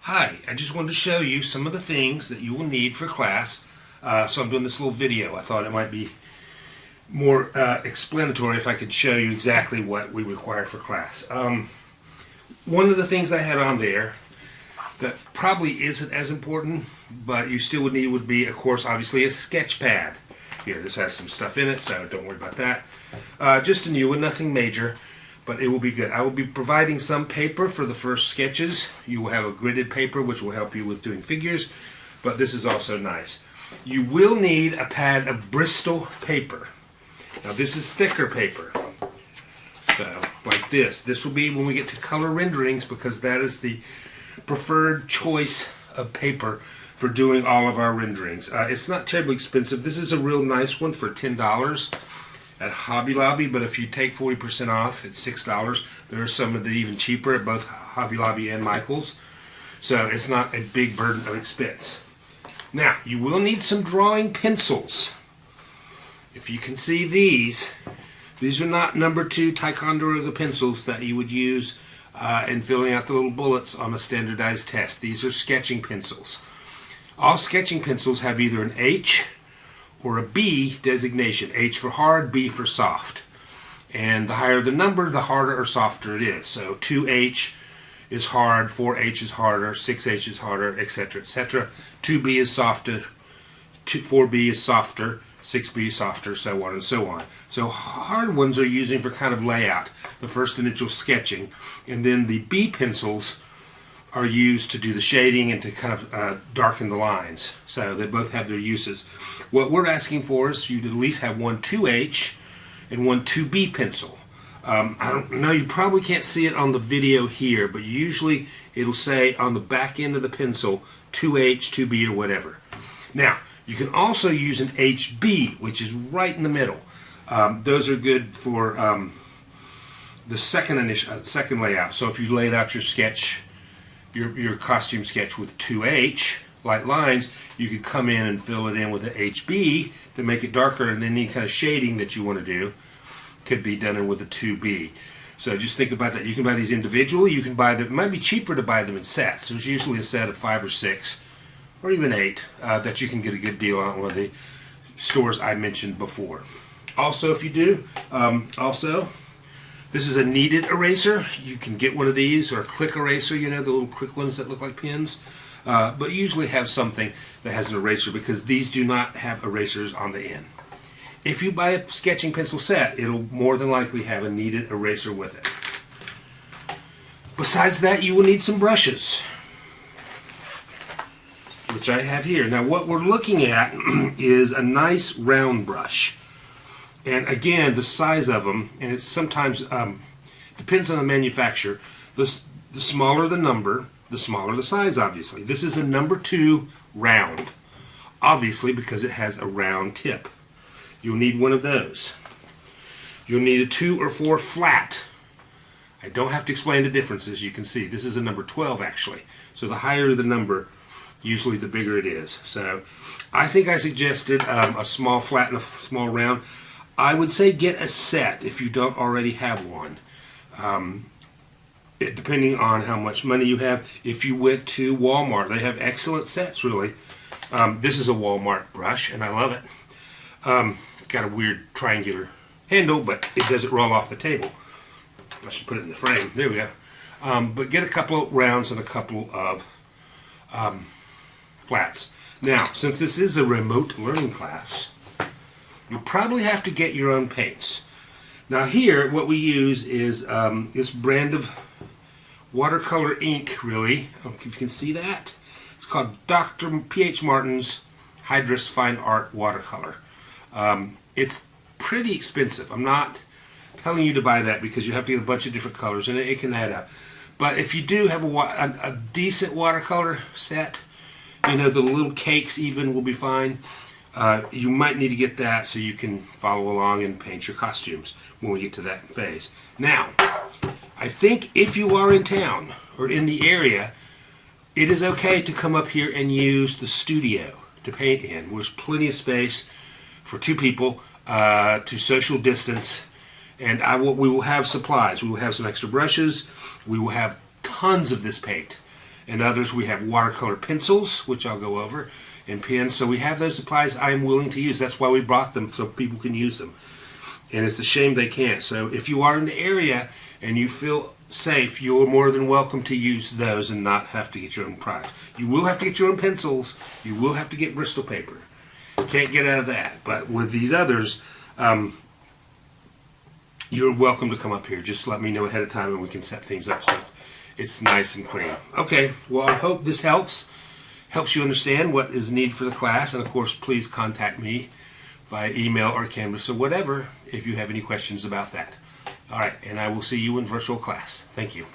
Hi, I just wanted to show you some of the things that you will need for class. So I'm doing this little video. I thought it might be more explanatory if I could show you exactly what we require for class. One of the things I had on there that probably isn't as important, but you still would need would be, of course, obviously a sketch pad. Here, this has some stuff in it, so don't worry about that. Just a new one, nothing major, but it will be good. I will be providing some paper for the first sketches. You will have a gridded paper, which will help you with doing figures, but this is also nice. You will need a pad of Bristol paper. Now, this is thicker paper. So, like this. This will be when we get to color renderings, because that is the preferred choice of paper for doing all of our renderings. It's not terribly expensive. This is a real nice one for $10 at Hobby Lobby, but if you take 40% off, it's $6. There are some that are even cheaper at both Hobby Lobby and Michael's. So it's not a big burden of expense. Now, you will need some drawing pencils. If you can see these are not number 2 Ticonderoga pencils that you would use in filling out the little bullets on a standardized test. These are sketching pencils. All sketching pencils have either an H or a B designation. H for hard, B for soft. And the higher the number, the harder or softer it is. So 2H is hard, 4H is harder, 6H is harder, etc., etc. 2B is softer, 4B is softer, 6B is softer, so on and so on. So hard ones are using for kind of layout, the first initial sketching, and then the B pencils are used to do the shading and to kind of darken the lines. So they both have their uses. What we're asking for is you to at least have one 2H and one 2B pencil. I don't know, you probably can't see it on the video here, but usually it'll say on the back end of the pencil 2H, 2B, or whatever. Now, you can also use an HB, which is right in the middle. Those are good for the second layout. So if you laid out your sketch, your costume sketch with 2H, light lines, you could come in and fill it in with an HB to make it darker, and then any kind of shading that you want to do could be done with a 2B. So just think about that. You can buy these individually. You can buy them. It might be cheaper to buy them in sets. There's usually a set of 5 or 6, or even 8, that you can get a good deal on one of the stores I mentioned before. Also, if you do, this is a kneaded eraser. You can get one of these, or a click eraser, you know, the little click ones that look like pins. But usually have something that has an eraser, because these do not have erasers on the end. If you buy a sketching pencil set, it'll more than likely have a kneaded eraser with it. Besides that, you will need some brushes, which I have here. Now, what we're looking at is a nice round brush. And again, the size of them, and it sometimes depends on the manufacturer. The smaller the number, the smaller the size, obviously. This is a number 2 round, obviously, because it has a round tip. You'll need one of those. You'll need a 2 or 4 flat. I don't have to explain the differences. You can see this is a number 12, actually. So the higher the number, usually the bigger it is. So I think I suggested a small flat and a small round. I would say get a set if you don't already have one. Depending on how much money you have. If you went to Walmart, they have excellent sets, really. This is a Walmart brush, and I love it. It's got a weird triangular handle, but it doesn't roll off the table. I should put it in the frame. There we go. But get a couple of rounds and a couple of flats. Now, since this is a remote learning class, you'll probably have to get your own paints. Now here, what we use is this brand of watercolor ink, really. I don't know if you can see that. It's called Dr. P.H. Martin's Hydrus Fine Art Watercolor. It's pretty expensive. I'm not telling you to buy that, because you have to get a bunch of different colors, and it can add up. But if you do have a decent watercolor set, you know, the little cakes even will be fine. You might need to get that so you can follow along and paint your costumes when we get to that phase. Now, I think if you are in town or in the area, it is okay to come up here and use the studio to paint in. There's plenty of space for 2 people to social distance, and we will have supplies. We will have some extra brushes. We will have tons of this paint. and others we have watercolor pencils, which I'll go over, and pens. So we have those supplies I'm willing to use. That's why we brought them, so people can use them. And it's a shame they can't. So if you are in the area and you feel safe, you're more than welcome to use those and not have to get your own product. You will have to get your own pencils. You will have to get Bristol paper. You can't get out of that. But with these others, you're welcome to come up here. Just let me know ahead of time and we can set things up so it's nice and clean. Okay, well, I hope this helps you understand what is needed for the class. And of course, please contact me via email or Canvas or whatever if you have any questions about that. All right, and I will see you in virtual class. Thank you.